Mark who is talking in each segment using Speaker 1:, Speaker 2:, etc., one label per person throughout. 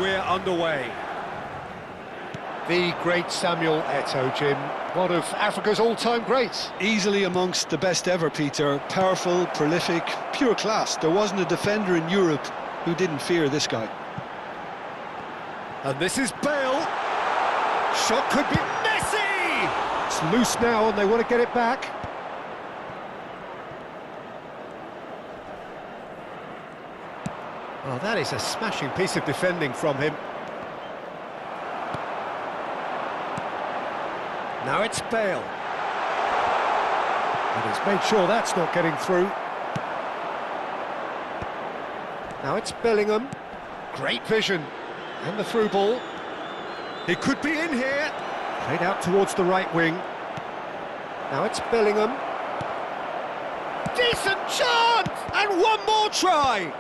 Speaker 1: we're underway.
Speaker 2: The great Samuel Eto'o, Jim, one of Africa's all-time greats.
Speaker 3: Easily amongst the best ever, Peter. Powerful, prolific, pure class. There wasn't a defender in Europe who didn't fear this guy.
Speaker 1: And this is Bale. Shot could be Messi!
Speaker 2: It's loose now and they want to get it back. Oh, that is a smashing piece of defending from him.
Speaker 1: Now it's Bale.
Speaker 2: And he's made sure that's not getting through. Now it's Bellingham. Great vision. And the through ball.
Speaker 1: He could be in here.
Speaker 2: Played out towards the right wing. Now it's Bellingham.
Speaker 1: Decent chance! And one more try!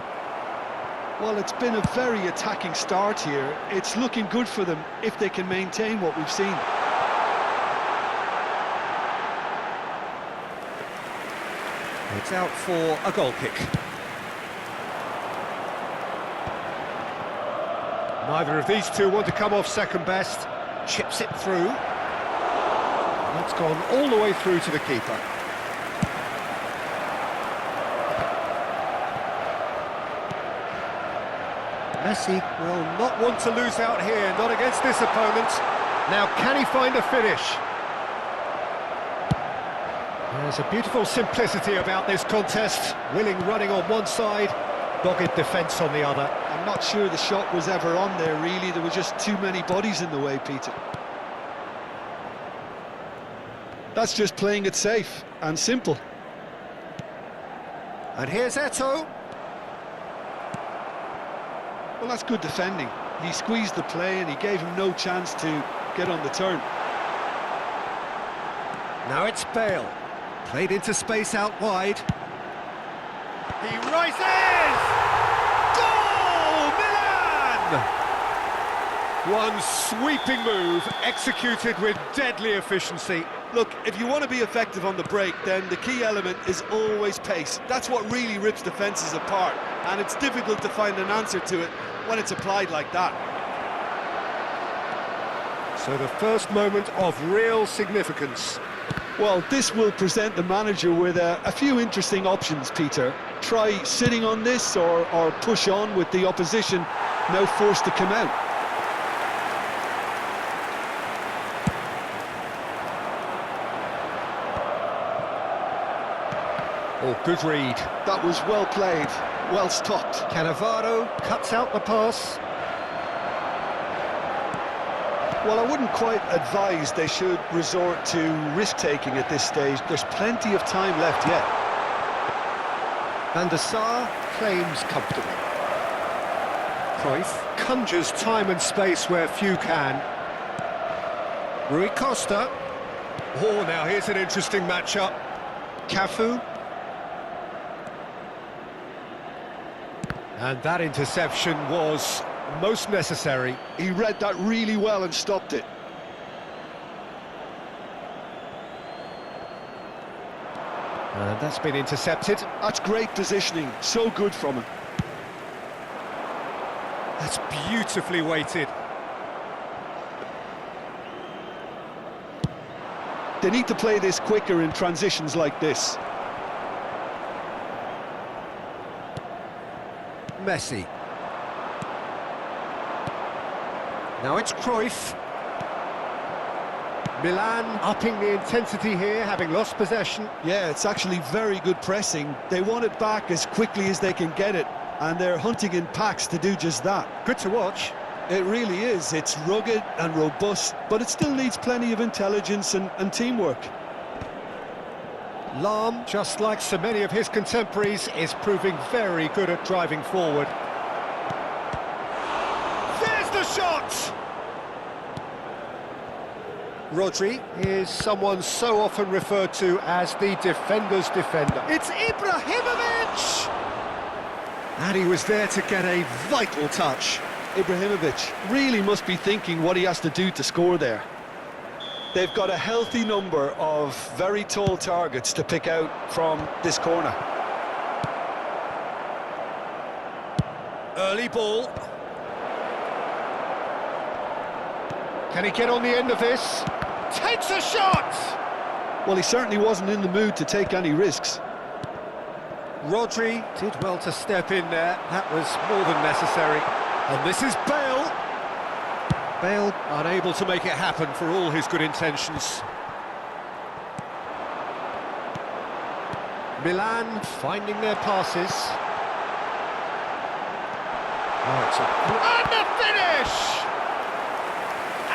Speaker 3: Well, it's been a very attacking start here. It's looking good for them if they can maintain what we've seen.
Speaker 1: It's out for a goal kick.
Speaker 2: Neither of these two want to come off second best. Chips it through. That's gone all the way through to the keeper. Messi will not want to lose out here, not against this opponent. Now, can he find a finish? There's a beautiful simplicity about this contest. Willing running on one side, dogged defence on the other.
Speaker 3: I'm not sure the shot was ever on there, really. There were just too many bodies in the way, Peter. That's just playing it safe and simple.
Speaker 1: And here's Eto'o.
Speaker 3: Well, that's good defending. He squeezed the play and he gave him no chance to get on the turn.
Speaker 1: Now it's Bale. Played into space out wide. He rises! Goal! Milan!
Speaker 2: One sweeping move, executed with deadly efficiency.
Speaker 3: Look, if you want to be effective on the break, then the key element is always pace. That's what really rips defences apart, and it's difficult to find an answer to it when it's applied like that.
Speaker 2: So the first moment of real significance.
Speaker 3: Well, this will present the manager with a few interesting options, Peter. Try sitting on this or push on with the opposition now forced to come out.
Speaker 2: Oh, good read.
Speaker 3: That was well played, well stopped.
Speaker 2: Cannavaro cuts out the pass.
Speaker 3: Well, I wouldn't quite advise they should resort to risk-taking at this stage. There's plenty of time left yet.
Speaker 2: Van der Sar claims comfortably. Cruyff conjures time and space where few can. Rui Costa.
Speaker 1: Oh, now here's an interesting matchup.
Speaker 2: Cafu. And that interception was most necessary.
Speaker 3: He read that really well and stopped it.
Speaker 2: And that's been intercepted.
Speaker 3: That's great positioning, so good from him.
Speaker 1: That's beautifully weighted.
Speaker 3: They need to play this quicker in transitions like this.
Speaker 1: Messi. Now it's Cruyff.
Speaker 2: Milan upping the intensity here, having lost possession.
Speaker 3: Yeah, it's actually very good pressing. They want it back as quickly as they can get it, and they're hunting in packs to do just that.
Speaker 2: Good to watch.
Speaker 3: It really is. It's rugged and robust, but it still needs plenty of intelligence and teamwork.
Speaker 2: Lahm, just like so many of his contemporaries, is proving very good at driving forward.
Speaker 1: There's the shot!
Speaker 2: Rodri is someone so often referred to as the defender's defender.
Speaker 1: It's Ibrahimovic!
Speaker 2: And he was there to get a vital touch.
Speaker 3: Ibrahimovic really must be thinking what he has to do to score there. They've got a healthy number of very tall targets to pick out from this corner.
Speaker 1: Early ball.
Speaker 2: Can he get on the end of this? Takes a shot!
Speaker 3: Well, he certainly wasn't in the mood to take any risks.
Speaker 2: Rodri did well to step in there. That was more than necessary. And this is Bale. Bale unable to make it happen for all his good intentions. Milan finding their passes. Oh, it's and the finish!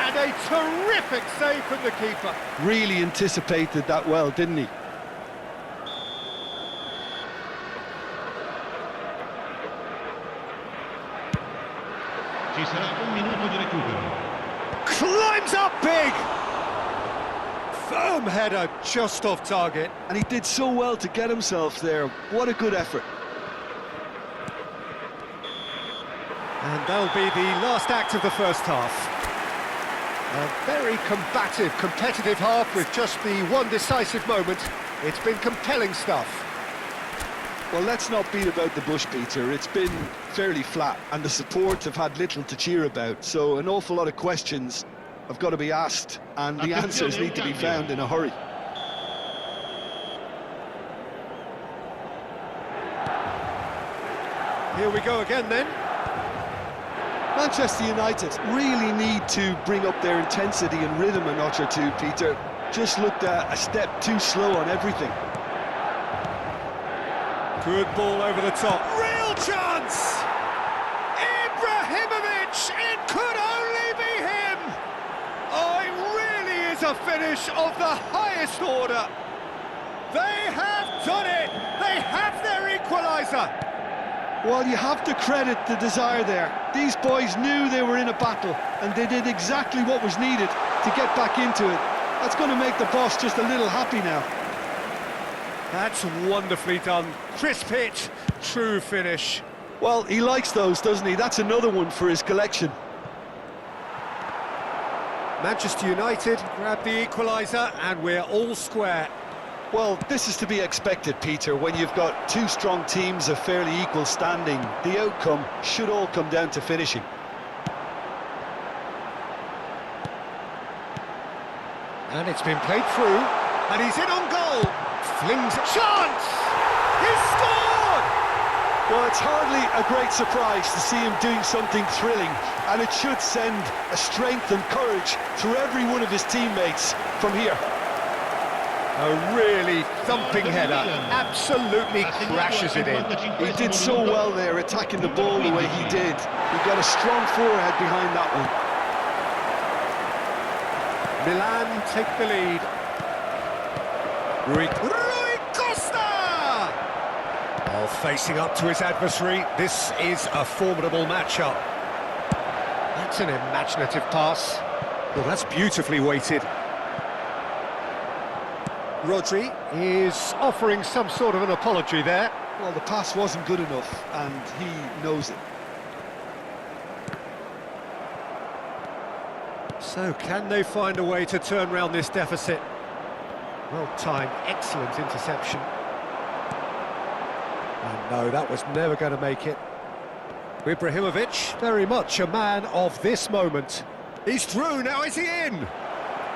Speaker 2: And a terrific save from the keeper.
Speaker 3: Really anticipated that well, didn't he?
Speaker 1: Ci sarà un minuto di recupero.
Speaker 2: Climbs up big! Firm header just off target.
Speaker 3: And he did so well to get himself there. What a good effort.
Speaker 2: And that'll be the last act of the first half. A very combative, competitive half with just the one decisive moment. It's been compelling stuff.
Speaker 3: Well, let's not beat about the bush, Peter. It's been fairly flat, and the support have had little to cheer about. So an awful lot of questions have got to be asked, and the answers need to be found in a hurry.
Speaker 2: Here we go again then.
Speaker 3: Manchester United really need to bring up their intensity and rhythm a notch or two, Peter. Just looked a step too slow on everything.
Speaker 2: Good ball over the top. Real chance! Ibrahimovic! It could only be him! Oh, it really is a finish of the highest order. They have done it! They have their equaliser!
Speaker 3: Well, you have to credit the desire there. These boys knew they were in a battle, and they did exactly what was needed to get back into it. That's going to make the boss just a little happy now.
Speaker 2: That's wonderfully done. Crisp hit, true finish.
Speaker 3: Well, he likes those, doesn't he? That's another one for his collection.
Speaker 2: Manchester United grab the equaliser, and we're all square.
Speaker 3: Well, this is to be expected, Peter. When you've got two strong teams of fairly equal standing, the outcome should all come down to finishing.
Speaker 2: And it's been played through, and he's in on goal. Flings a chance! He's scored!
Speaker 3: Well, it's hardly a great surprise to see him doing something thrilling, and it should send a strength and courage through every one of his teammates from here.
Speaker 2: A really thumping header, absolutely crashes it in.
Speaker 3: He did so well there, attacking the ball the way he did. He got a strong forehead behind that one.
Speaker 2: Milan take the lead. Rui Costa! Oh, facing up to his adversary, this is a formidable matchup. That's an imaginative pass. Well, that's beautifully weighted. Rodri is offering some sort of an apology there.
Speaker 3: Well, the pass wasn't good enough, and he knows it.
Speaker 2: So, can they find a way to turn round this deficit? Well timed, excellent interception. And no, that was never going to make it. Ibrahimovic, very much a man of this moment. He's through, now is he in?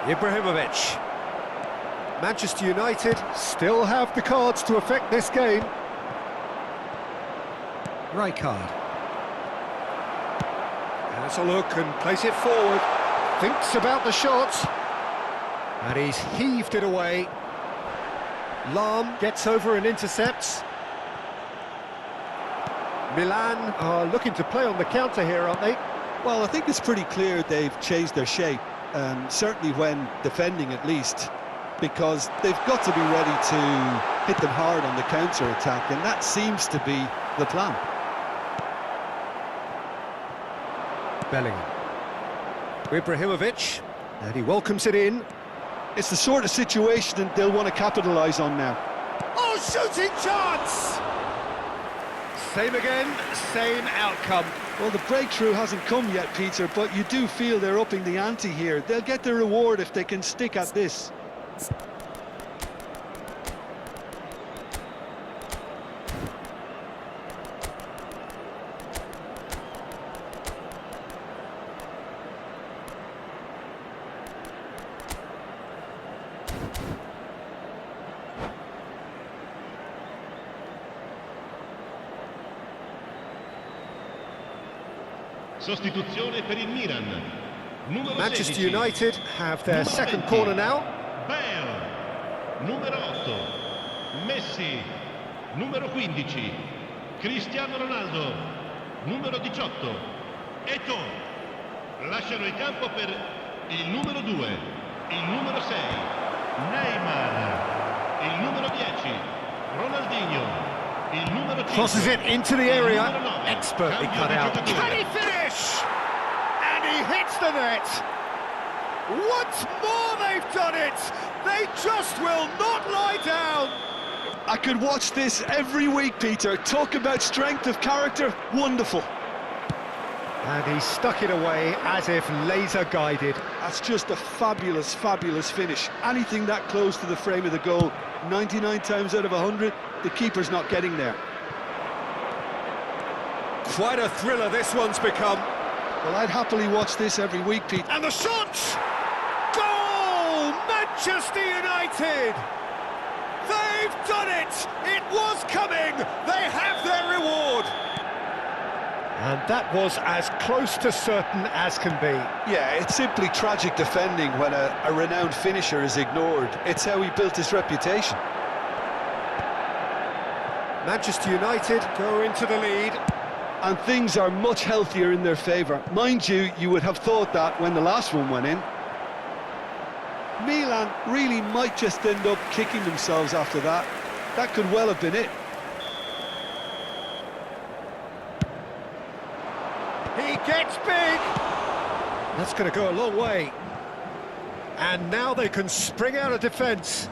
Speaker 2: Ibrahimovic. Manchester United still have the cards to affect this game. Rijkaard. Has a look and plays it forward. Thinks about the shot. And he's heaved it away. Lahm gets over and intercepts. Milan are looking to play on the counter here, aren't they?
Speaker 3: Well, I think it's pretty clear they've changed their shape, certainly when defending at least, because they've got to be ready to hit them hard on the counter-attack, and that seems to be the plan.
Speaker 2: Bellingham. Ibrahimovic, and he welcomes it in.
Speaker 3: It's the sort of situation that they'll want to capitalise on now.
Speaker 2: Oh, shooting chance! Same again, same outcome.
Speaker 3: Well, the breakthrough hasn't come yet, Peter, but you do feel they're upping the ante here. They'll get their reward if they can stick at this.
Speaker 4: Sostituzione per il Milan. Numero
Speaker 2: Manchester
Speaker 4: 16.
Speaker 2: United have their
Speaker 4: Numero
Speaker 2: second
Speaker 4: 20.
Speaker 2: corner now.
Speaker 4: Bale. Numero 8. Messi. Numero 15. Cristiano Ronaldo. Numero 18. Eto'o. Lasciano il campo per il numero 2. Il numero 6. Neymar. Il numero 10. Ronaldinho. Il numero 5.
Speaker 2: Crosses it into the
Speaker 4: Il
Speaker 2: area.
Speaker 4: numero 9.
Speaker 2: Expertly
Speaker 4: Cambio
Speaker 2: cut
Speaker 4: di
Speaker 2: out.
Speaker 4: giocatore.
Speaker 2: Can he finish? And he hits the net. Once more they've done it. They just will not lie down.
Speaker 3: I could watch this every week, Peter. Talk about strength of character. Wonderful.
Speaker 2: And he stuck it away as if laser guided.
Speaker 3: That's just a fabulous, fabulous finish. Anything that close to the frame of the goal, 99 times out of 100, the keeper's not getting there.
Speaker 2: Quite a thriller this one's become.
Speaker 3: Well, I'd happily watch this every week, Pete.
Speaker 2: And the shot! Goal! Manchester United! They've done it! It was coming! They have their reward! And that was as close to certain as can be.
Speaker 3: Yeah, it's simply tragic defending when a renowned finisher is ignored. It's how he built his reputation.
Speaker 2: Manchester United go into the lead.
Speaker 3: And things are much healthier in their favour. Mind you, you would have thought that when the last one went in. Milan really might just end up kicking themselves after that. That could well have been it.
Speaker 2: He gets big. That's going to go a long way. And now they can spring out of defence.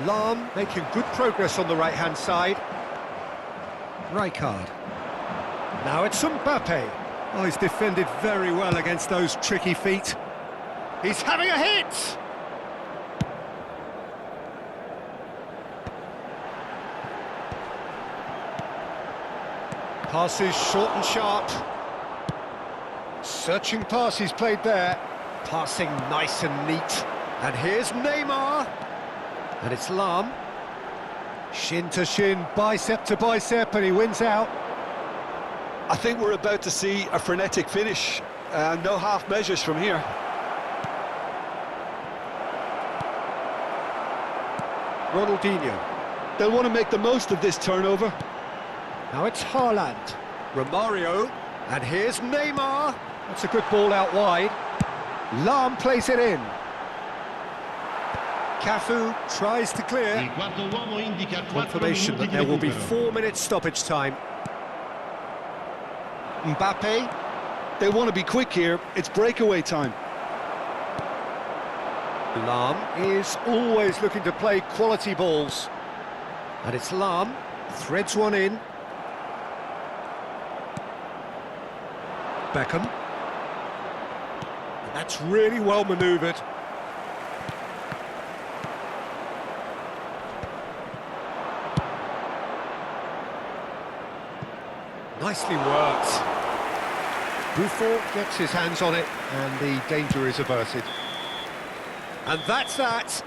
Speaker 2: Lam making good progress on the right-hand side. Rijkaard. Now it's Mbappe. Oh, he's defended very well against those tricky feet. He's having a hit! Passes short and sharp. Searching pass he's played there. Passing nice and neat. And here's Neymar. And it's Lam. Shin to shin, bicep to bicep, and he wins out.
Speaker 3: I think we're about to see a frenetic finish. No half measures from here.
Speaker 2: Ronaldinho.
Speaker 3: They'll want to make the most of this turnover.
Speaker 2: Now it's Haaland. Romario. And here's Neymar. That's a good ball out wide. Lam plays it in. Cafu tries to clear.
Speaker 4: Il quarto uomo indica 4
Speaker 2: Confirmation
Speaker 4: minuti
Speaker 2: that
Speaker 4: di
Speaker 2: there will be
Speaker 4: recupero.
Speaker 2: 4 minutes stoppage time. Mbappe.
Speaker 3: They want to be quick here. It's breakaway time.
Speaker 2: Lam is always looking to play quality balls. And it's Lam. Threads one in. Beckham. And that's really well manoeuvred. Nicely worked. Buffon gets his hands on it, and the danger is averted. And that's that.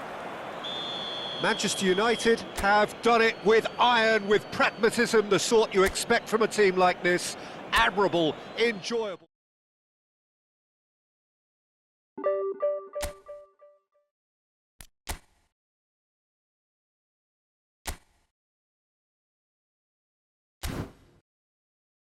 Speaker 2: Manchester United have done it with iron, with pragmatism, the sort you expect from a team like this. Admirable, enjoyable.